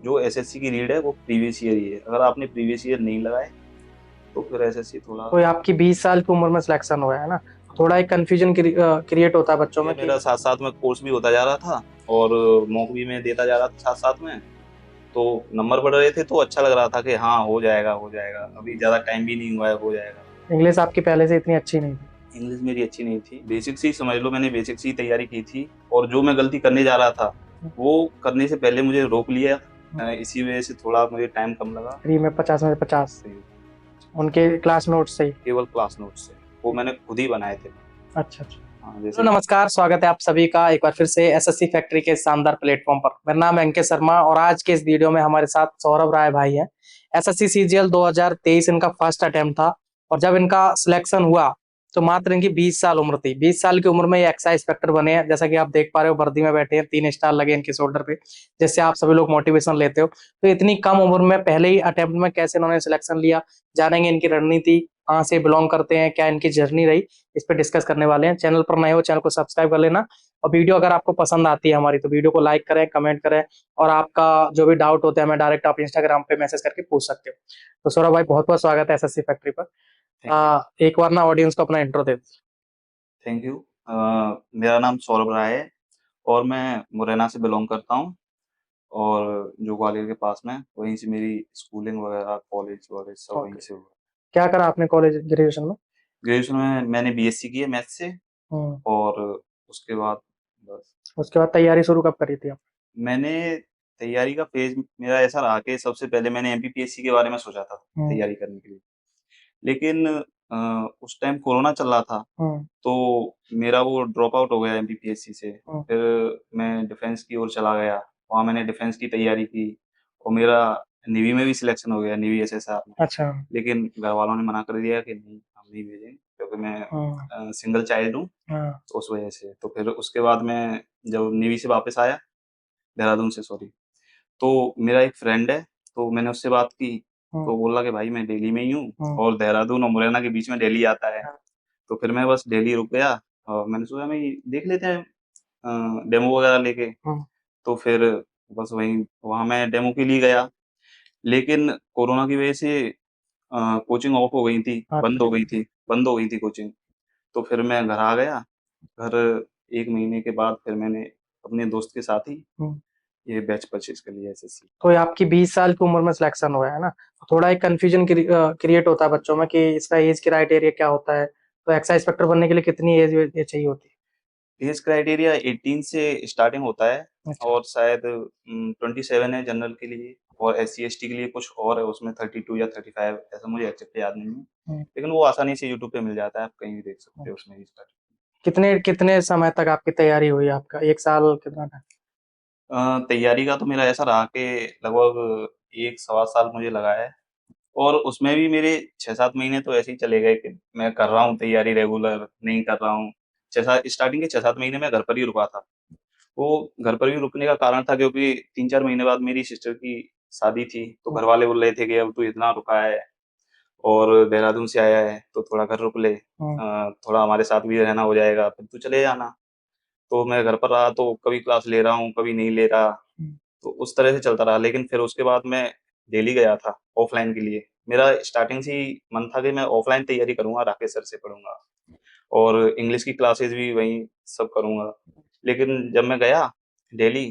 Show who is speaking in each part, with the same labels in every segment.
Speaker 1: जो एसएससी की रीड है वो प्रीवियस ईयर ही है। अगर आपने प्रीवियस ईयर नहीं लगाए तो फिर एसएससी थोड़ा
Speaker 2: तो आपकी 20 साल की उम्र में सिलेक्शन हुआ है ना, थोड़ा एक कंफ्यूजन क्रिएट होता है बच्चों
Speaker 1: ये
Speaker 2: में कि
Speaker 1: मेरा साथ साथ में कोर्स भी होता जा रहा था और मॉक भी मैं देता जा रहा था साथ साथ में। तो नंबर बढ़ रहे थे तो अच्छा लग रहा था कि हाँ हो जाएगा, अभी ज्यादा टाइम भी नहीं हुआ है, हो जाएगा।
Speaker 2: इंग्लिश आपकी पहले से इतनी अच्छी नहीं थी।
Speaker 1: इंग्लिश मेरी अच्छी नहीं थी, बेसिक से ही समझ लो, मैंने बेसिक से ही तैयारी की थी और जो मैं गलती करने जा रहा था वो करने से पहले मुझे रोक लिया। इसी वजह से थोड़ा मुझे टाइम कम लगा।
Speaker 2: फ्री में 50 में 50 उनके क्लास नोट से ही।
Speaker 1: केवल क्लास नोट से वो मैंने खुद ही बनाए थे।
Speaker 2: अच्छा अच्छा।
Speaker 1: हाँ
Speaker 2: तो
Speaker 1: जैसे
Speaker 2: नमस्कार, स्वागत है आप सभी का एक बार फिर से एसएससी फैक्ट्री के शानदार प्लेटफॉर्म पर। मेरा नाम है अंकित शर्मा और आज के इस वीडियो में हमारे साथ सौरभ राय भाई हैं। एसएससी सीजीएल 2023 इनका फर्स्ट अटेम्प्ट था और जब इनका सिलेक्शन हुआ तो मात्र इनकी 20 साल उम्र थी। 20 साल की उम्र में ये एक्साइज इंस्पेक्टर बने हैं। जैसा कि आप देख पा रहे हो, वर्दी में बैठे हैं, 3 स्टार लगे इनके शोल्डर पे, जिससे आप सभी लोग मोटिवेशन लेते हो। तो इतनी कम उम्र में पहले ही अटेम्प्ट में कैसे इन्होंने सिलेक्शन लिया, जानेंगे इनकी रणनीति, कहाँ से बिलोंग करते हैं, क्या इनकी जर्नी रही, इस पे डिस्कस करने वाले हैं। चैनल पर नए हो, चैनल को सब्सक्राइब कर लेना और वीडियो अगर आपको पसंद आती है हमारी तो वीडियो को लाइक करें, कमेंट करें और आपका जो भी डाउट होता है हमें डायरेक्ट आप इंस्टाग्राम पे मैसेज करके पूछ सकते हो। तो सौरभ भाई, बहुत बहुत स्वागत है एसएससी फैक्ट्री पर।
Speaker 1: Thank you.
Speaker 2: एक बार ना ऑडियंस को अपना इंट्रो दे दो।
Speaker 1: Thank you. मेरा नाम सौरभ राय है और मैं मुरैना से बिलोंग करता हूँ और जो ग्वालियर के पास में है, वहीं से मेरी स्कूलिंग वगैरह कॉलेज वगैरह सब वहीं
Speaker 2: ओके,
Speaker 1: से हुआ।
Speaker 2: क्या करा आपने कॉलेज ग्रेजुएशन में?
Speaker 1: ग्रेजुएशन में मैंने बीएससी की है मैथ से
Speaker 2: हम्म।
Speaker 1: और उसके बाद बस
Speaker 2: उसके बाद तैयारी शुरू कब करी थी आप?
Speaker 1: मैंने तैयारी का फेज मेरा ऐसा रहा कि सबसे पहले मैंने एमपीपीएससी के बारे में सोचा था
Speaker 2: हम्म।
Speaker 1: तैयारी करने के लिए। लेकिन उस टाइम कोरोना चल रहा था
Speaker 2: हम्म।
Speaker 1: तो मेरा वो ड्रॉप आउट हो गया एमपीपीएससी से।
Speaker 2: हम्म।
Speaker 1: फिर मैं डिफेंस की ओर चला गया, वहाँ मैंने डिफेंस की तैयारी की और मेरा नेवी में भी सिलेक्शन हो गया, नेवी एसएसआर में।
Speaker 2: अच्छा।
Speaker 1: लेकिन घर वालों ने मना कर दिया कि नहीं, हम नहीं भेजेंगे क्योंकि
Speaker 2: हम्म।
Speaker 1: मैं सिंगल चाइल्ड हूँ।
Speaker 2: हाँ।
Speaker 1: तो उस वजह से तो फिर उसके बाद मैं जब नेवी से वापस आया, देहरादून से सॉरी, तो मेरा एक फ्रेंड है, तो मैंने उससे बात की,
Speaker 2: हम्म।
Speaker 1: तो बोला कि भाई मैं दिल्ली में ही हूँ
Speaker 2: हम्म।
Speaker 1: और देहरादून और मुरैना के बीच में दिल्ली आता है।
Speaker 2: हाँ।
Speaker 1: तो फिर मैं बस दिल्ली रुक गया और मैंने सोचा मैं देख लेते हैं डेमो वगैरह लेके।
Speaker 2: हम्म।
Speaker 1: तो फिर बस वहीं वहाँ मैं डेमो के लिए गया, लेकिन कोरोना की वजह से कोचिंग ऑफ हो गई थी,
Speaker 2: हाँ।
Speaker 1: बंद हो गई थी कोचिंग। तो फिर मैं घर आ गया। घर 1 महीने के बाद फिर मैंने अपने दोस्त के साथ ही
Speaker 2: हम्म।
Speaker 1: ये बैच परचेज़ कर लिया एसएससी।
Speaker 2: तो ये आपकी 20 साल की उम्र में सिलेक्शन हुआ है ना, तो थोड़ा एक कंफ्यूजन क्रिएट होता है बच्चों में कि इसका एज क्राइटेरिया क्या होता है, तो एक्साइज इंस्पेक्टर बनने के लिए कितनी एज चाहिए होती
Speaker 1: एज क्राइटेरिया 18 से स्टार्टिंग होता है
Speaker 2: है? अच्छा।
Speaker 1: और शायद 27 है जनरल के लिए और एससी एसटी के लिए कुछ और है, उसमें 32 या 35, ऐसा मुझे एग्जैक्ट याद नहीं है।
Speaker 2: हम्म।
Speaker 1: लेकिन वो आसानी से यूट्यूब पे मिल जाता है, आप कहीं भी देख सकते
Speaker 2: हम्म।
Speaker 1: हो उसमें स्टार्ट।
Speaker 2: कितने कितने समय तक आपकी तैयारी हुई? आपका एक साल कितना था?
Speaker 1: तैयारी का तो मेरा ऐसा रहा कि लगभग 1 सवा साल मुझे लगा है और उसमें भी मेरे 6-7 महीने तो ऐसे ही चले गए कि मैं कर रहा हूँ तैयारी रेगुलर, नहीं कर रहा हूँ। 6-7 स्टार्टिंग के 6-7 महीने मैं घर पर ही रुका था। वो घर पर भी रुकने का कारण था क्योंकि 3-4 महीने बाद मेरी सिस्टर की शादी थी, तो
Speaker 2: हम्म।
Speaker 1: घर वाले बोल रहे थे कि अब तू इतना रुका है और देहरादून से आया है तो थोड़ा घर रुक ले,
Speaker 2: हम्म।
Speaker 1: थोड़ा हमारे साथ भी रहना हो जाएगा, फिर तू चले जाना। तो मैं घर पर रहा तो कभी क्लास ले रहा हूँ, कभी नहीं ले रहा,
Speaker 2: हम्म।
Speaker 1: तो उस तरह से चलता रहा। लेकिन फिर उसके बाद मैं दिल्ली गया था ऑफ़लाइन के लिए। मेरा स्टार्टिंग से ही मन था कि मैं ऑफ़लाइन तैयारी करूँगा, राकेश सर से पढ़ूँगा और इंग्लिश की क्लासेस भी वहीं सब करूँगा। लेकिन जब मैं गया दिल्ली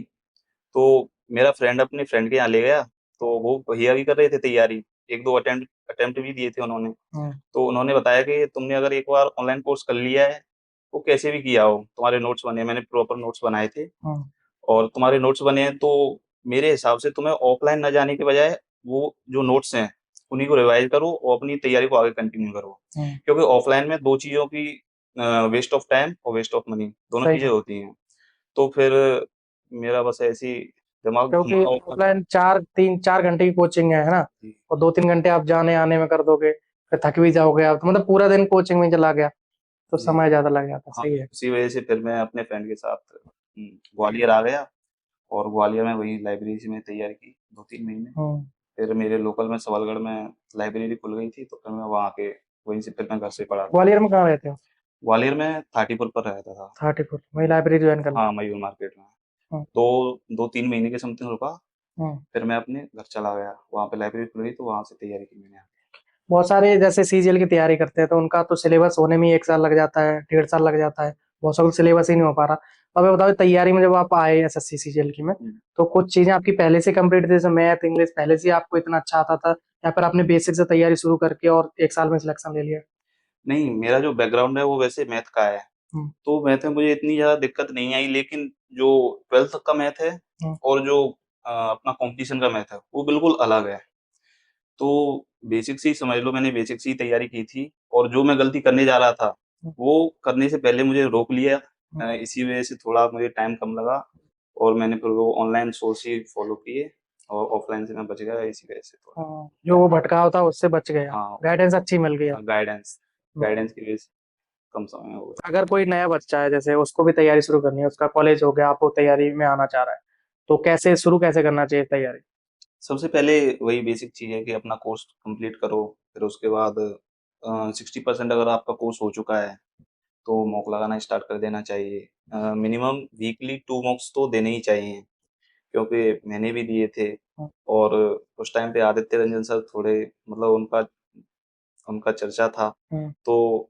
Speaker 1: तो मेरा फ्रेंड अपने फ्रेंड के यहाँ ले गया, तो वो भैया भी कर रहे थे तैयारी, 1-2 अटेम्प्ट भी दिए थे उन्होंने।
Speaker 2: हम्म।
Speaker 1: तो उन्होंने बताया कि तुमने अगर एक बार ऑनलाइन कोर्स कर लिया है, तो कैसे भी किया हो, तुम्हारे नोट्स बने हैं, मैंने प्रॉपर नोट्स बनाए थे
Speaker 2: हम्म।
Speaker 1: और तुम्हारे नोट्स बने हैं, तो मेरे हिसाब से तुम्हें ऑफ़लाइन ना जाने के बजाय वो जो नोट्स हैं, उन्हीं को रिवाइज़ करो और अपनी तैयारी को आगे कंटिन्यू करो।
Speaker 2: हम्म।
Speaker 1: क्योंकि ऑफ़लाइन में 2 चीज़ों की वेस्ट ऑफ टाइम और वेस्ट ऑफ मनी, दोनों
Speaker 2: सही
Speaker 1: चीज़ें
Speaker 2: बात।
Speaker 1: होती हैं। तो फिर मेरा बस ऐसे ही दिमाग
Speaker 2: क्योंकि
Speaker 1: घुमा ऑफ़लाइन।
Speaker 2: ऑफलाइन 4 3 4 घंटे की कोचिंग है ना,
Speaker 1: जी,
Speaker 2: और 2 3 घंटे आप जाने आने में कर दोगे, फिर थक भी जाओगे आप, तो मतलब पूरा दिन कोचिंग में चला गया तो
Speaker 1: जी।
Speaker 2: समय ज्यादा लग जाता।
Speaker 1: हाँ,
Speaker 2: सही है।
Speaker 1: उसी वजह से फिर मैं अपने फ्रेंड के साथ ग्वालियर आ गया और ग्वालियर में वहीं लाइब्रेरी में तैयारी की 2-3 महीने।
Speaker 2: हम्म।
Speaker 1: फिर मेरे लोकल में सबलगढ़ में लाइब्रेरी खुल गई थी, तो फिर मैं वहाँ आके वहीं से फिर मैं घर से पढ़ा था।
Speaker 2: ग्वालियर में कहाँ रहते हो?
Speaker 1: ग्वालियर में थाटीपुर पर रहता था।
Speaker 2: 30 फुट वही लाइब्रेरी ज्वाइन कर ली?
Speaker 1: हाँ, मयूर मार्केट में।
Speaker 2: हम्म।
Speaker 1: तो 2-3 महीने के समथिंग रुका फिर मैं अपने घर चला गया, वहाँ पे लाइब्रेरी खुल गई तो वहाँ से तैयारी की मैंने।
Speaker 2: बहुत सारे जैसे सीजीएल की तैयारी करते हैं तो उनका तो सिलेबस होने में ही 1 साल लग जाता है, 1.5 साल लग जाता है। बहुत सारा सिलेबस ही नहीं हो पा रहा। तो हमें बताओ तैयारी में जब आप आए एसएससी सीजीएल की में, तो कुछ चीजें आपकी पहले से कंप्लीट थी, जैसे मैथ, इंग्लिश पहले से ही आपको इतना अच्छा आता था, या फिर आपने बेसिक से तैयारी शुरू करके और 1 साल में सिलेक्शन ले लिया?
Speaker 1: नहीं, मेरा जो बैकग्राउंड है वो वैसे मैथ का है,
Speaker 2: हुँ,
Speaker 1: तो मैथ में मुझे इतनी ज़्यादा दिक्कत नहीं आई, लेकिन जो 12th तक का मैथ है
Speaker 2: हुँ,
Speaker 1: और जो अपना कॉम्पिटिशन का मैथ है, वो बिल्कुल अलग है। तो बेसिक से ही समझ लो, मैंने बेसिक से ही तैयारी की थी और जो मैं गलती करने जा रहा था,
Speaker 2: हुँ,
Speaker 1: वो करने से पहले मुझे रोक लिया।
Speaker 2: हुँ।
Speaker 1: इसी वजह से थोड़ा मुझे टाइम कम लगा और मैंने फिर वो ऑनलाइन सोर्स ही फॉलो किए और ऑफलाइन से मैं बच गया इसी वजह से थोड़ा।
Speaker 2: हाँ, जो वो भटकाव था उससे बच गए आप।
Speaker 1: हाँ,
Speaker 2: गाइडेंस अच्छी मिल गई
Speaker 1: हाँ,
Speaker 2: आपको।
Speaker 1: गाइडेंस
Speaker 2: हुँ।
Speaker 1: गाइडेंस की वजह से कम समय में हो गया।
Speaker 2: अगर कोई नया बच्चा है जैसे उसको भी तैयारी शुरू करनी है, उसका कॉलेज हो गया, आप वो तैयारी में आना चाह रहा है, तो कैसे करना चाहिए तैयारी?
Speaker 1: सबसे पहले वही बेसिक चीज़ है कि अपना कोर्स कंप्लीट करो, फिर उसके बाद 60% अगर आपका कोर्स हो चुका है, तो मॉक लगाना स्टार्ट कर देना चाहिए। मिनिमम वीकली 2 मॉक्स तो देने ही चाहिए, क्योंकि मैंने भी दिए थे
Speaker 2: हुँ,
Speaker 1: और उस टाइम पे आदित्य रंजन सर थोड़े मतलब उनका उनका चर्चा था,
Speaker 2: हुँ,
Speaker 1: तो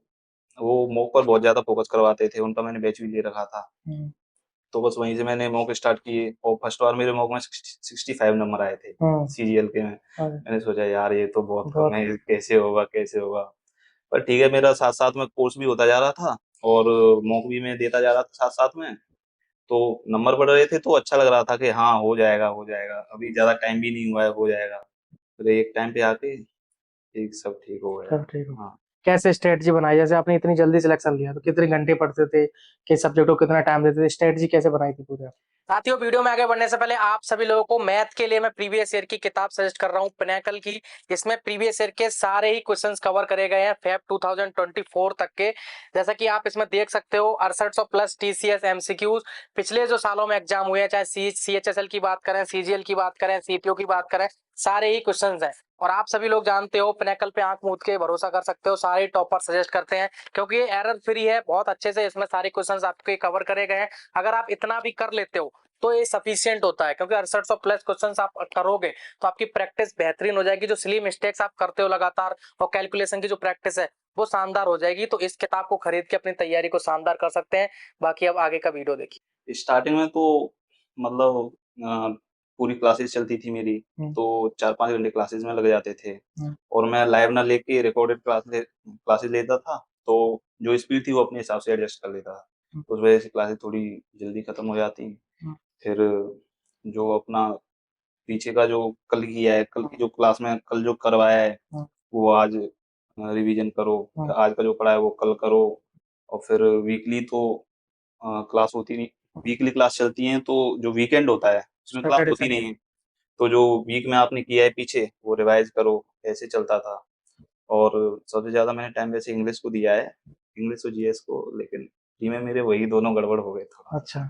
Speaker 1: वो मॉक पर बहुत ज़्यादा फ़ोकस करवाते थे, उनका मैंने बैच भी ले रखा था।
Speaker 2: हुँ,
Speaker 1: तो बस वहीं से मैंने मॉक स्टार्ट किए और फर्स्ट बार मेरे मॉक में 65 नंबर आए थे,
Speaker 2: हुँ,
Speaker 1: सीजीएल के में।
Speaker 2: अरे!
Speaker 1: मैंने सोचा यार ये तो बहुत कम
Speaker 2: बहुत
Speaker 1: है, कैसे होगा, कैसे होगा? पर ठीक है, मेरा साथ-साथ में कोर्स भी होता जा रहा था और मॉक भी मैं देता जा रहा था साथ-साथ में, तो नंबर बढ़ रहे थे तो अच्छा लग रहा था कि हाँ, हो जाएगा, हो जाएगा। अभी ज़्यादा टाइम भी नहीं हुआ है, हो जाएगा। फिर एक टाइम पे आके एक सब ठीक हो गया।
Speaker 2: सब ठीक हो।
Speaker 1: हाँ।
Speaker 2: कैसे स्ट्रैटेजी बनाई? जैसे आपने इतनी जल्दी सिलेक्शन लिया, तो कितने घंटे पढ़ते थे? किस सब्जेक्ट को कितना टाइम देते थे? स्ट्रैटेजी कैसे बनाई थी पूरे? साथियों, वीडियो में आगे बढ़ने से पहले आप सभी लोगों को मैथ के लिए मैं प्रीवियस ईयर की किताब सजेस्ट कर रहा हूं, पिनेकल की। इसमें प्रीवियस ईयर के सारे ही क्वेश्चंस कवर करे गए हैं फेब 2024 तक के। जैसा कि आप इसमें देख सकते हो, 6800 प्लस टीसीएस एमसीक्यूज पिछले जो सालों में एग्जाम हुए हैं, चाहे सीएचएसएल की बात करें, सीजीएल की बात करें, सीपीओ की बात करें, सारे ही क्वेश्चन हैं। और आप सभी लोग जानते हो, पिनेकल पे आंख मूंद के भरोसा कर सकते हो, सारे टॉपर सजेस्ट करते हैं, क्योंकि ये एरर फ्री है। बहुत अच्छे से इसमें सारे क्वेश्चंस आपके कवर करे गए हैं। अगर आप इतना भी कर लेते हो तो ये सफिशियंट होता है, क्योंकि 6800 प्लस क्वेश्चंस आप करोगे तो आपकी प्रैक्टिस बेहतरीन हो जाएगी। जो सिली मिस्टेक्स आप करते हो लगातार, और कैलकुलेशन की जो प्रैक्टिस है वो शानदार हो जाएगी। तो इस किताब को खरीद के अपनी तैयारी को शानदार कर सकते हैं। बाकी अब आगे का वीडियो देखिए।
Speaker 1: स्टार्टिंग में तो मतलब पूरी क्लासेस चलती थी मेरी,
Speaker 2: हम्म,
Speaker 1: तो 4-5 घंटे क्लासेस में लग जाते थे
Speaker 2: हम्म,
Speaker 1: और मैं लाइव ना लेके रिकॉर्डेड क्लासेस लेता था, तो जो स्पीड थी वो अपने हिसाब से एडजस्ट कर लेता था।
Speaker 2: हम्म,
Speaker 1: उस वजह से क्लासेस थोड़ी जल्दी खत्म हो जाती।
Speaker 2: हम्म,
Speaker 1: फिर जो अपना पीछे का जो कल किया है, कल की जो क्लास में कल जो करवाया है,
Speaker 2: हम्म,
Speaker 1: वो आज रिवीजन करो,
Speaker 2: हम्म,
Speaker 1: आज का जो पढ़ा है वो कल करो। और फिर वीकली तो क्लास होती नहीं, वीकली क्लास चलती हैं, तो जो वीकेंड होता है उसमें क्लास
Speaker 2: सैटरडे
Speaker 1: होती
Speaker 2: संडे।
Speaker 1: नहीं है, तो जो वीक में आपने किया है पीछे वो रिवाइज करो, ऐसे चलता था। और सबसे ज़्यादा मैंने टाइम वैसे इंग्लिश को दिया है, इंग्लिश और जीएस को, लेकिन जी में मेरे वही दोनों गड़बड़ हो गए थोड़ा।
Speaker 2: अच्छा,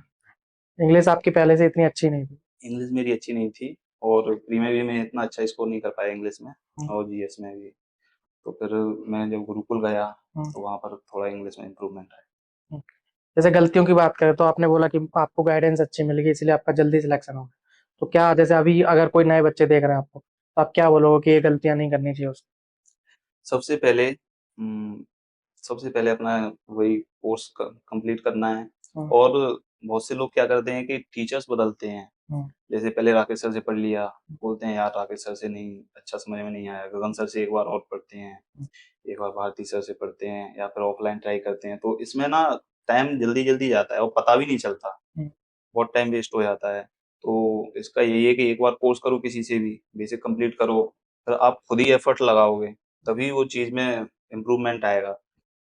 Speaker 2: इंग्लिश आपकी पहले से इतनी अच्छी नहीं थी?
Speaker 1: इंग्लिश मेरी अच्छी नहीं थी और प्री में भी मैं इतना अच्छा स्कोर नहीं कर पाया इंग्लिश में
Speaker 2: हम्म,
Speaker 1: और जीएस में भी। तो फिर मैं जब गुरुकुल गया
Speaker 2: हम्म,
Speaker 1: तो वहाँ पर थोड़ा इंग्लिश में इम्प्रूवमेंट आया।
Speaker 2: हम्म। जैसे गलतियों की बात करें तो आपने बोला कि आपको गाइडेंस अच्छी मिल गई इसलिए आपका जल्दी सिलेक्शन हो गया। तो क्या जैसे अभी अगर कोई नए बच्चे देख रहे हैं आपको, तो आप क्या बोलोगे कि ये गलतियां नहीं करनी चाहिए उसको?
Speaker 1: सबसे पहले सबसे पहले अपना वही कोर्स कंप्लीट करना है।
Speaker 2: हम्म,
Speaker 1: और बहुत से लोग क्या करते हैं कि टीचर्स बदलते हैं।
Speaker 2: हम्म,
Speaker 1: जैसे पहले राकेश सर से पढ़ लिया, बोलते हैं यार राकेश सर से नहीं अच्छा, समझ में नहीं आया, गगन सर से एक बार और पढ़ते हैं, एक बार भारती सर से पढ़ते हैं या फिर ऑफलाइन ट्राई करते हैं। तो इसमें ना टाइम जल्दी जल्दी जाता है और पता भी नहीं चलता,
Speaker 2: हम्म,
Speaker 1: बहुत टाइम वेस्ट हो जाता है। तो इसका यही है कि एक बार कोर्स करो, किसी से भी बेसिक कंप्लीट करो, फिर आप खुद ही एफर्ट लगाओगे, तभी वो चीज़ में इम्प्रूवमेंट आएगा।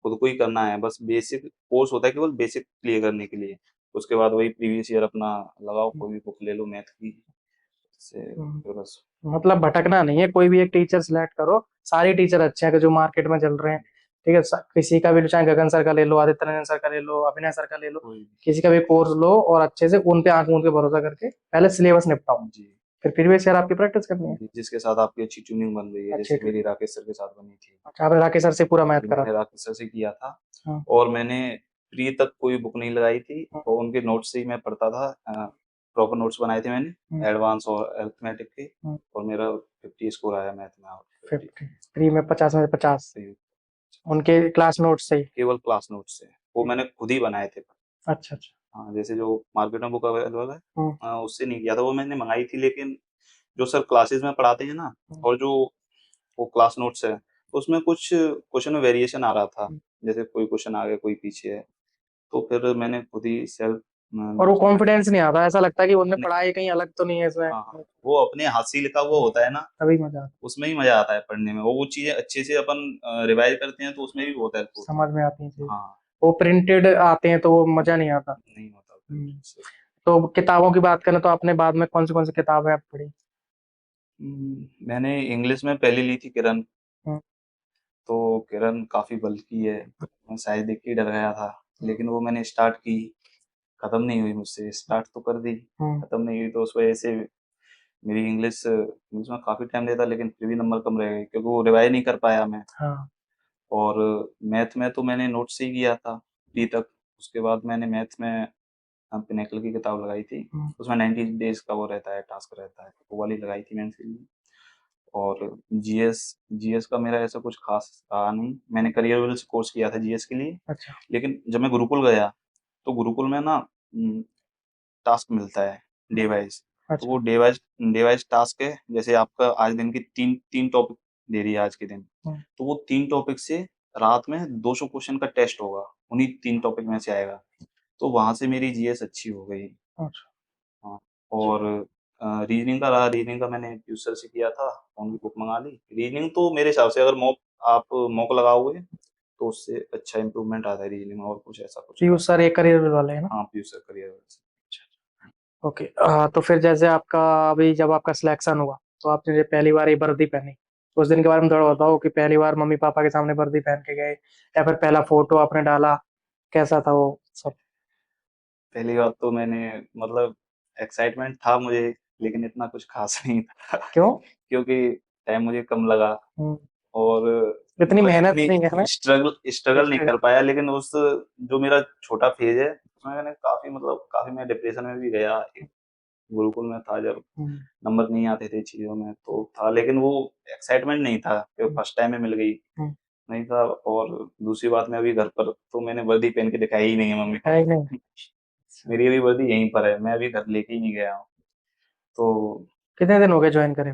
Speaker 1: खुद को ही करना है, बस बेसिक कोर्स होता है केवल बेसिक क्लियर करने के लिए। उसके बाद वही प्रीवियस ईयर अपना लगाओ, कोई भी बुक ले लो मैथ की, इससे
Speaker 2: हम्म।
Speaker 1: फिर बस।
Speaker 2: मतलब भटकना नहीं है, कोई भी एक टीचर सिलेक्ट करो। सारे टीचर अच्छे हैं कि जो मार्केट में चल रहे हैं। ठीक है, किसी का भी, चाहे गगन सर का ले लो, आदित्य रंजन सर का ले लो, अभिनय सर का ले लो,
Speaker 1: कोई भी।
Speaker 2: किसी का भी कोर्स लो और अच्छे से उन पे आंख मूंद के भरोसा करके पहले सिलेबस निपटाओ।
Speaker 1: जी।
Speaker 2: फिर प्रीवियस ईयर आपकी प्रैक्टिस करनी है।
Speaker 1: जी, जिसके साथ आपकी अच्छी ट्यूनिंग बन रही है,
Speaker 2: अच्छी
Speaker 1: जैसे
Speaker 2: ट्यून।
Speaker 1: मेरी राकेश सर के साथ बनी थी।
Speaker 2: अच्छा, आपने राकेश सर से पूरा मैथ
Speaker 1: जी,
Speaker 2: करा?
Speaker 1: मैंने राकेश सर से किया था
Speaker 2: हाँ,
Speaker 1: और मैंने प्री तक कोई बुक नहीं लगाई थी
Speaker 2: हाँ,
Speaker 1: और उनके नोट्स से ही मैं पढ़ता था। प्रॉपर नोट्स बनाए थे मैंने,
Speaker 2: हम्म,
Speaker 1: एडवांस और अरिथमेटिक के,
Speaker 2: हम्म,
Speaker 1: और मेरा 50 स्कोर आया मैथ में, और 50।
Speaker 2: 53 में 50 में 50 उनके क्लास नोट से ही।
Speaker 1: केवल क्लास नोट्स से, वो मैंने खुद ही बनाए थे।
Speaker 2: अच्छा अच्छा।
Speaker 1: हाँ, जैसे जो मार्केट में बुक अवेलेबल है,
Speaker 2: हम्म,
Speaker 1: उससे नहीं किया था, वो मैंने मंगाई थी, लेकिन जो सर क्लासेस में पढ़ाते हैं ना,
Speaker 2: हम्म,
Speaker 1: और जो वो क्लास नोट्स है, तो उसमें कुछ क्वेश्चन में वेरिएशन आ रहा था,
Speaker 2: हम्म।
Speaker 1: जैसे कोई क्वेश्चन आगे कोई पीछे है, तो फिर मैंने खुद ही सेल्फ
Speaker 2: और वो
Speaker 1: नोट्स बनाए।
Speaker 2: कॉन्फिडेंस नहीं आता, ऐसा लगता है कि उनने
Speaker 1: नहीं,
Speaker 2: पढ़ाई कहीं अलग तो नहीं है इसमें।
Speaker 1: हाँ, वो अपने हाथ से लिखा हुआ होता है ना,
Speaker 2: तभी मजा आता,
Speaker 1: उसमें ही मजा आता है पढ़ने में, वो चीजें अच्छे से अपन रिवाइज करते हैं तो उसमें भी बहुत हेल्प होती
Speaker 2: समझ में आती है चीज।
Speaker 1: है। हाँ,
Speaker 2: वो प्रिंटेड आते हैं तो वो मजा नहीं आता।
Speaker 1: नहीं होता
Speaker 2: हम्म।
Speaker 1: printed से।
Speaker 2: तो किताबों की बात करें तो आपने बाद में कौन सी किताबें आप पढ़ी?
Speaker 1: मैंने इंग्लिश में पहले ली थी किरण,
Speaker 2: हम्म,
Speaker 1: तो किरण काफी बल्कि है, मैं साइज देख के ही डर गया था, लेकिन वो मैंने स्टार्ट की, खत्म नहीं हुई मुझसे, स्टार्ट तो कर दी,
Speaker 2: हम्म,
Speaker 1: खत्म नहीं हुई, तो उस वजह से मेरी इंग्लिश इंग्लिश में काफी टाइम लेता, लेकिन फिर भी नंबर कम रह गए, क्योंकि वो रिवाइज नहीं कर पाया मैं।
Speaker 2: हाँ।
Speaker 1: और मैथ में तो मैंने नोट से ही किया था डी तक, उसके बाद मैंने मैथ में पिनेकल की किताब लगाई थी,
Speaker 2: हम्म,
Speaker 1: उसमें 90 डेज का वो रहता है, टास्क रहता है, वो वाली लगाई थी मैंने फिर। और जीएस जीएस का मेरा ऐसा कुछ खास रहा नहीं, मैंने करियर विल से कोर्स किया था जीएस के लिए,
Speaker 2: अच्छा
Speaker 1: लेकिन जब मैं गुरुकुल गया, तो गुरुकुल में ना टास्क मिलता है डे वाइज, तो
Speaker 2: अच्छा।
Speaker 1: वो डे वाइज टास्क है, जैसे आपका आज दिन की तीन तीन टॉपिक दे रही है आज के दिन,
Speaker 2: हम्म,
Speaker 1: तो वो तीन टॉपिक से रात में 200 क्वेश्चन का टेस्ट होगा, उन्हीं तीन टॉपिक में से आएगा, तो वहां से मेरी जीएस अच्छी हो गई।
Speaker 2: अच्छा।
Speaker 1: हाँ, और रीजनिंग का रहा, रीजनिंग का मैंने ट्यूसर से किया था, उनकी बुक मंगा ली। रीजनिंग तो मेरे हिसाब से अगर आप मॉक लगाओगे तो उससे अच्छा इम्प्रूवमेंट आता है रीजनिंग में, और कुछ ऐसा कुछ
Speaker 2: पीयूष
Speaker 1: खास
Speaker 2: सर
Speaker 1: नहीं।
Speaker 2: एक करियर वाले हैं ना?
Speaker 1: हाँ, ट्यूसर करियर।
Speaker 2: ओके। तो फिर जैसे आपका अभी जब आपका सिलेक्शन हुआ तो आपने जो पहली बार ये वर्दी पहनी, तो उस दिन के बारे में थोड़ा बताओ कि पहली बार मम्मी पापा के सामने वर्दी पहन के गए या फिर पहला फोटो आपने डाला, कैसा था वो सब?
Speaker 1: पहली बात तो मैंने, मतलब एक्साइटमेंट था मुझे, लेकिन इतना कुछ खास नहीं था
Speaker 2: क्यों?
Speaker 1: क्योंकि टाइम मुझे कम लगा,
Speaker 2: हम्म,
Speaker 1: और
Speaker 2: इतनी
Speaker 1: मतलब
Speaker 2: मेहनत नहीं है
Speaker 1: इतनी
Speaker 2: ना।
Speaker 1: स्ट्रगल स्ट्रगल नहीं
Speaker 2: स्ट्रगल।
Speaker 1: कर पाया, लेकिन उस जो मेरा छोटा फेज है उसमें मैंने काफी, मतलब काफी मैं डिप्रेशन में भी गया, एक गुरुकुल में था जब
Speaker 2: हम्म,
Speaker 1: नंबर नहीं आते थे चीजों में, तो था, लेकिन वो एक्साइटमेंट नहीं था कि
Speaker 2: हम्म,
Speaker 1: फर्स्ट टाइम में मिल गई,
Speaker 2: हम्म।
Speaker 1: नहीं था। और दूसरी बात, मैं अभी घर पर तो मैंने वर्दी पहन के दिखाई ही नहीं है मम्मी
Speaker 2: है ही
Speaker 1: पापा
Speaker 2: नहीं।
Speaker 1: को।
Speaker 2: अच्छा।
Speaker 1: मेरी अभी वर्दी यहीं पर है, मैं अभी घर लेके ही नहीं गया हूँ, तो
Speaker 2: कितने दिन हो गए ज्वाइन करे?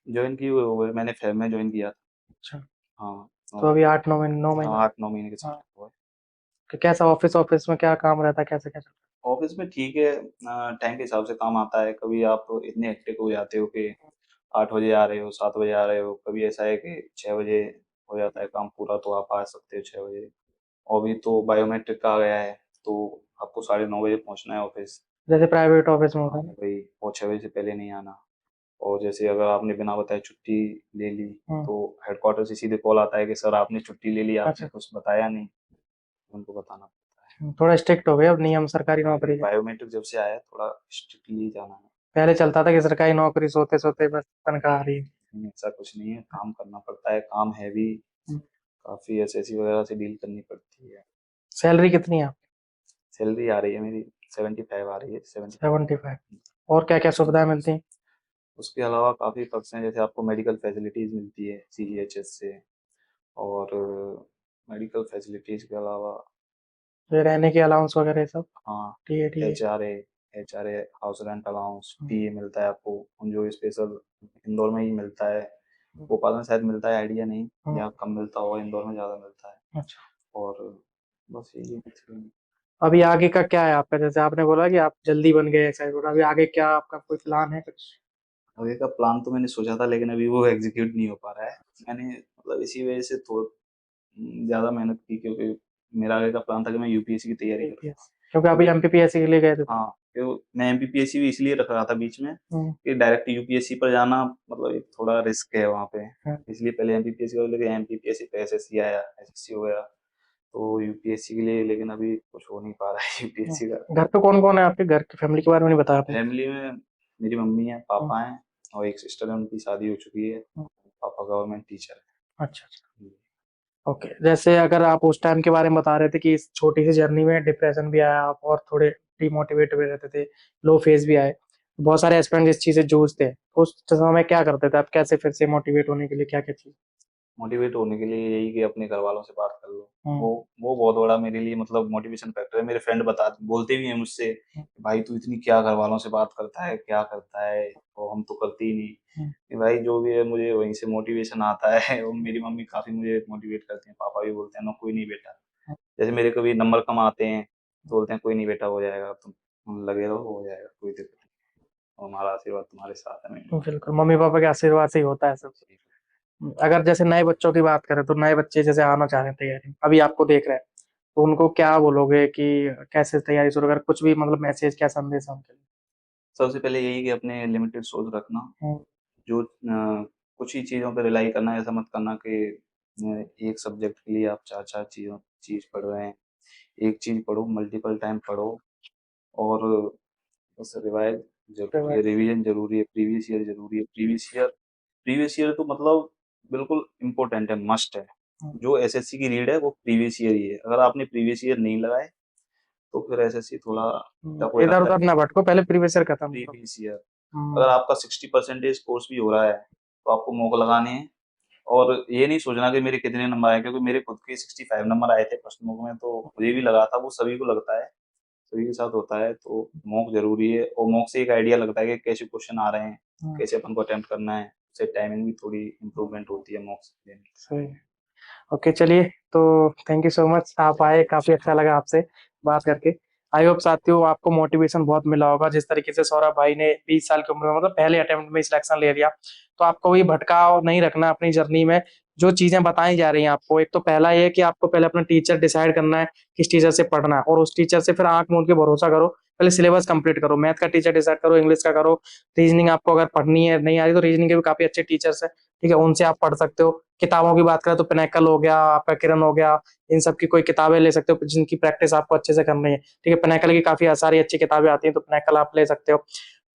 Speaker 1: ज्वाइन की हुए मैंने फेब में ज्वाइन किया था।
Speaker 2: अच्छा।
Speaker 1: हाँ,
Speaker 2: तो अभी
Speaker 1: और
Speaker 2: 8 9 महीने 9 महीने।
Speaker 1: हाँ, 8-9 महीने के
Speaker 2: हाँ।
Speaker 1: समथिंग हुए।
Speaker 2: कि कैसा ऑफिस ऑफिस में क्या काम रहता है, कैसे क्या चलता
Speaker 1: ऑफिस में ठीक है, टाइम के हिसाब से काम आता है, कभी आप इतने हेक्टिक हो जाते हो कि 8 बजे आ रहे हो, 7 बजे आ रहे हो, कभी ऐसा है कि 6 बजे हो जाता है काम पूरा, तो आप आ सकते हो 6 बजे। और अभी तो बायोमेट्रिक का आ गया है, तो आपको 9:30 बजे पहुंचना है ऑफिस।
Speaker 2: है जैसे प्राइवेट ऑफिस में
Speaker 1: हाँ
Speaker 2: होता है ना?
Speaker 1: भाई, और 6 बजे से पहले नहीं आना। और जैसे अगर आपने बिना बताए छुट्टी ले ली,
Speaker 2: हम्म।
Speaker 1: तो हेडक्वार्टर से सीधे कॉल आता है कि सर आपने छुट्टी ले ली, आपने
Speaker 2: अच्छा।
Speaker 1: कुछ बताया नहीं, उनको बताना पड़ता है।
Speaker 2: थोड़ा स्ट्रिक्ट हो गए अब नियम सरकारी
Speaker 1: हाँ भाई,
Speaker 2: नौकरी के।
Speaker 1: बायोमेट्रिक जब से आया है, थोड़ा स्ट्रिक्टली जाना है।
Speaker 2: पहले चलता था कि सरकारी नौकरी सोते सोते बस तनख्वाह आ रही है।
Speaker 1: ऐसा कुछ नहीं है, काम करना पड़ता है, काम है भी,
Speaker 2: हम्म।
Speaker 1: काफी एसएससी वगैरह से डील करनी पड़ती है।
Speaker 2: सैलरी कितनी है?
Speaker 1: सैलरी आ रही है मेरी 75 आ रही है, 75।
Speaker 2: 75। और क्या क्या सुविधाएं मिलती हैं?
Speaker 1: उसके अलावा काफी पर्क्स हैं, जैसे आपको मेडिकल फैसिलिटीज मिलती है सीजीएचएस से, और मेडिकल फैसिलिटीज के अलावा,
Speaker 2: ये रहने की अलाउंस वगैरह ये सब?
Speaker 1: हाँ,
Speaker 2: TA TA.
Speaker 1: HRA HRA house rent allowance, PA मिलता है आपको, जो स्पेशल इंदौर में ही मिलता है, भोपाल में शायद मिलता है, आइडिया नहीं, या कम मिलता होगा, इंदौर में ज़्यादा मिलता है।
Speaker 2: अच्छा।
Speaker 1: और बस यही है।
Speaker 2: अभी आगे का क्या है आपका? जैसे आपने बोला कि आप जल्दी बन गए एक्साइटेड, अभी आगे क्या आपका कोई प्लान है कुछ?
Speaker 1: आगे का प्लान तो मैंने सोचा था, लेकिन अभी वो एग्जीक्यूट नहीं हो पा रहा है। मैंने मतलब इसी वजह से थोड़ा ज़्यादा मेहनत की, क्योंकि मेरा आगे का प्लान था कि मैं यूपीएससी की तैयारी करूँ,
Speaker 2: एमपीएस, क्योंकि अभी
Speaker 1: क्योंकि
Speaker 2: एमपीपीएससी के लिए गए थे तो।
Speaker 1: हाँ, क्यों मैं एमपीपीएससी भी इसलिए रख रहा था बीच में,
Speaker 2: हम्म,
Speaker 1: कि डायरेक्ट यूपीएससी पर जाना मतलब एक थोड़ा रिस्क है वहाँ पे,
Speaker 2: हम्म,
Speaker 1: इसलिए पहले एमपीपीएससी का, लेकिन एमपीपीएससी पे एसएससी आया, एसएससी हो गया, तो यूपीएससी के लिए, लेकिन अभी कुछ हो नहीं पा रहा है यूपीएससी का।
Speaker 2: घर पे कौन कौन है आपके? घर की फैमिली के बारे में नहीं बताया आपने।
Speaker 1: फैमिली में मेरी मम्मी है,
Speaker 2: हम्म,
Speaker 1: पापा हैं, और एक सिस्टर है, उनकी शादी हो चुकी है,
Speaker 2: हम्म।
Speaker 1: पापा गवर्नमेंट टीचर
Speaker 2: अच्छा अच्छा।
Speaker 1: है।
Speaker 2: ओके, जैसे अगर आप उस टाइम के बारे में बता रहे थे कि इस छोटी सी जर्नी में डिप्रेशन भी आया आप और थोड़े डिमोटिवेट हुए रहते थे, लो फेज भी आए, बहुत सारे एस्पिरेंट्स इस चीज से जूझते हैं। तो उस समय में क्या करते थे आप, कैसे फिर से मोटिवेट होने के लिए क्या क्या चीज?
Speaker 1: मोटिवेट होने के लिए यही कि अपने घर वालों से बात कर लो।
Speaker 2: हम्म,
Speaker 1: वो बहुत बड़ा मेरे लिए मतलब मोटिवेशन फैक्टर है। मेरे फ्रेंड बता बोलते भी हैं मुझसे, भाई तू इतनी क्या घर वालों से बात करता है, क्या करता है, और हम तो करते ही नहीं।
Speaker 2: हम्म,
Speaker 1: कि भाई जो भी है मुझे वहीं से मोटिवेशन आता है। और मेरी मम्मी काफी मुझे मोटिवेट करते हैं, पापा भी बोलते हैं ना कोई नहीं बेटा, जैसे मेरे कभी नंबर कम आते हैं तो बोलते हैं कोई नहीं बेटा, हो जाएगा, तुम लगे रहो, हो जाएगा, कोई दिक्कत नहीं, और हमारा आशीर्वाद तुम्हारे साथ है। मैं
Speaker 2: बिल्कुल, मम्मी पापा के आशीर्वाद से ही होता है सब। अगर जैसे नए बच्चों की बात करें तो नए बच्चे जैसे आना चाह रहे हैं तैयारी में, अभी आपको देख रहे हैं, तो उनको क्या बोलोगे कि कैसे तैयारी शुरू कर, कुछ भी मतलब मैसेज, क्या संदेश है उनके लिए?
Speaker 1: सबसे पहले यही कि अपने लिमिटेड सोच रखना।
Speaker 2: हम्म,
Speaker 1: जो कुछ ही चीज़ों पे रिलाई करना है, ऐसा मत करना कि एक सब्जेक्ट के लिए आप चार चार चीज़ पढ़ रहे हैं। एक चीज़ पढ़ो, मल्टीपल टाइम पढ़ो, और बस रिवाइज जरूरी है, रिवीजन जरूरी है, प्रीवियस ईयर जरूरी है। प्रीवियस ईयर तो मतलब बिल्कुल इम्पोर्टेंट है, मस्ट है। जो एसएससी की रीड है वो प्रीवियस ईयर ही है। अगर आपने प्रीवियस ईयर नहीं लगाए तो फिर एसएससी थोड़ा टफ हो
Speaker 2: इधर
Speaker 1: जाता है।
Speaker 2: उधर ना भटको, पहले प्रीवियस ईयर खत्म करो।
Speaker 1: प्रीवियस ईयर, अगर
Speaker 2: हम्म,
Speaker 1: आपका 60% कोर्स भी हो रहा है तो आपको मौका लगाने हैं। और ये नहीं सोचना कि मेरे कितने नंबर आए, क्योंकि मेरे खुद के 65 नंबर आए थे फर्स्ट मॉक में, तो मुझे भी लगा था, वो सभी को लगता है, सभी के साथ होता है। तो मॉक जरूरी है, और मॉक से एक आइडिया लगता है कि कैसे क्वेश्चन आ रहे हैं,
Speaker 2: हम्म,
Speaker 1: कैसे अपन को अटेम्प्ट करना है। उससे टाइमिंग भी थोड़ी इंप्रूवमेंट होती है मॉक से देने
Speaker 2: सही। ओके, चलिए, तो थैंक यू सो मच, आप आए, काफी अच्छा लगा आपसे बात करके। आई होप साथियों आपको मोटिवेशन बहुत मिला होगा, जिस तरीके से सौरभ भाई ने 20 साल की उम्र में मतलब पहले अटेम्प्ट में सिलेक्शन ले लिया। तो आपको भी भटकाव नहीं रखना अपनी जर्नी में। जो चीजें बताई जा रही हैं आपको, एक तो पहला ये है कि आपको पहले अपना टीचर डिसाइड करना है, किस टीचर से पढ़ना है, और उस टीचर से फिर आंख मूंद के भरोसा करो। पहले सिलेबस कंप्लीट करो, मैथ का टीचर डिसाइड करो, इंग्लिश का करो, रीजनिंग आपको अगर पढ़नी है नहीं आ रही तो रीजनिंग के भी काफी अच्छे टीचर्स हैं, ठीक है, उनसे आप पढ़ सकते हो। किताबों की बात करें तो पिनाकल हो गया, आपका किरण हो गया, इन सब की कोई किताबें ले सकते हो जिनकी प्रैक्टिस आपको अच्छे से करनी है, ठीक है। पिनाकल की काफी सारी अच्छी किताबें आती हैं, तो पिनाकल आप ले सकते हो,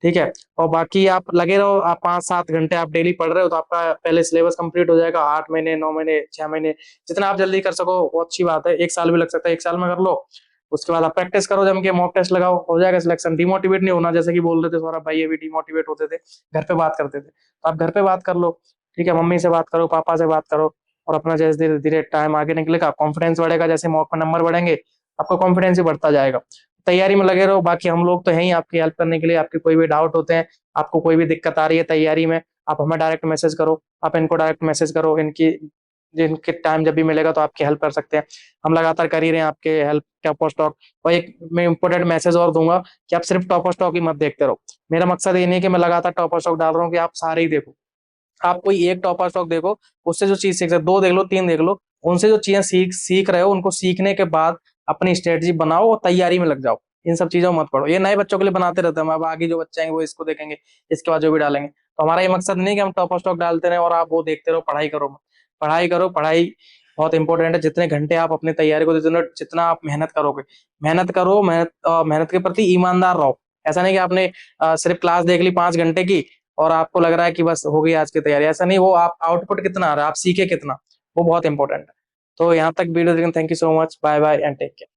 Speaker 2: ठीक है। और बाकी आप लगे रहो, आप 5-7 घंटे आप डेली पढ़ रहे हो तो आपका पहले सिलेबस कंप्लीट हो जाएगा, 8 महीने, 9 महीने, 6 महीने, जितना आप जल्दी कर सको वो अच्छी बात है। 1 साल भी लग सकता है, 1 साल में कर लो। उसके बाद आप प्रैक्टिस करो, जम के मॉक टेस्ट लगाओ, हो जाएगा सिलेक्शन। डिमोटिवेट नहीं होना, जैसे कि बोल रहे थे सौरभ भाई, ये भी डिमोटिवेट होते थे, घर पे बात करते थे, तो आप घर पे बात कर लो, ठीक है, मम्मी से बात करो, पापा से बात करो, और अपना जैसे धीरे धीरे टाइम आगे निकलेगा, कॉन्फिडेंस बढ़ेगा, जैसे मॉक में नंबर बढ़ेंगे आपका कॉन्फिडेंस भी बढ़ता जाएगा। तैयारी में लगे रहो, बाकी हम लोग तो हैं ही आपकी हेल्प करने के लिए। आपके कोई भी डाउट होते हैं, आपको कोई भी दिक्कत आ रही है तैयारी में, आप हमें डायरेक्ट मैसेज करो, आप इनको डायरेक्ट मैसेज करो, इनकी जिनके टाइम जब भी मिलेगा तो आपकी हेल्प कर सकते हैं। हम लगातार कर ही रहे हैं आपके हेल्प टॉप ऑफ स्टॉक। और एक मैं इंपॉर्टेंट मैसेज और दूंगा कि आप सिर्फ टॉप ऑफ स्टॉक ही मत देखते रहो। मेरा मकसद ये नहीं कि मैं लगातार टॉप ऑफ स्टॉक डाल रहा हूँ कि आप सारे ही देखो। आप कोई एक टॉपर स्टॉक देखो, उससे जो चीज सीख सकते, दो देख लो, तीन देख लो, उनसे जो चीजें सीख सीख रहे हो उनको सीखने के बाद अपनी स्ट्रेटजी बनाओ और तैयारी में लग जाओ। इन सब चीजों में मत पड़ो, ये नए बच्चों के लिए बनाते रहते हैं, अब आगे जो बच्चे आएंगे वो इसको देखेंगे, इसके बाद जो भी डालेंगे। तो हमारा ये मकसद नहीं कि हम टॉप स्टॉक डालते रहे और आप वो देखते रहो, पढ़ाई करो मत। पढ़ाई करो, पढ़ाई बहुत इंपॉर्टेंट है। जितने घंटे आप अपनी तैयारी को जितना जितना आप मेहनत करोगे, मेहनत करो, मेहनत के प्रति ईमानदार रहो। ऐसा नहीं कि आपने सिर्फ क्लास देख ली 5 घंटे की और आपको लग रहा है कि बस हो गई आज की तैयारी, ऐसा नहीं। वो आप आउटपुट कितना आ रहा है, आप सीखे कितना, वो बहुत इंपॉर्टेंट है। तो यहाँ तक वीडियो देखने thank you so much, bye bye and take care.